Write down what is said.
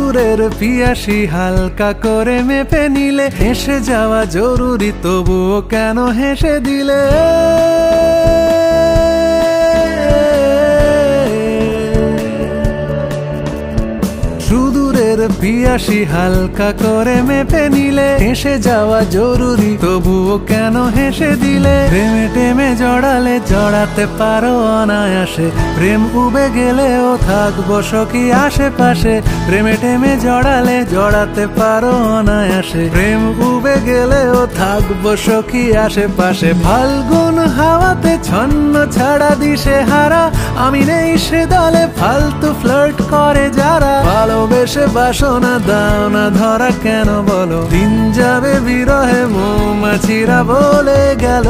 সুদূরের পিয়াসী হালকা করে মেপে নিলে, হেসে যাওয়া জরুরি তবুও কেন হেসে দিলে? সুদূরের পিয়াসী হালকা করে মেপে নিলে, হেসে যাওয়া জরুরি তবুও কেন হেসে দিলে? প্রেমে টেমে জড়ালে জড়াতে পারো অনায়াসে, প্রেম উবে গেলেও থাকবো সখী আশেপাশে। প্রেমে টেমে জড়ালে জড়াতে পারো অনায়াসে, প্রেম উবে গেলেও থাকবো সখী আশেপাশে। ফাল্গুন হাওয়াতে ছন্ন ছাড়া দিশে হারা, আমি নেই সে দলে ফালতু ফ্লার্ট করে যারা। ভালোবেসে বাসনা দাও না ধরা কেন বলো, দিন যাবে বিরহে মৌমাছিরা বলে গেল।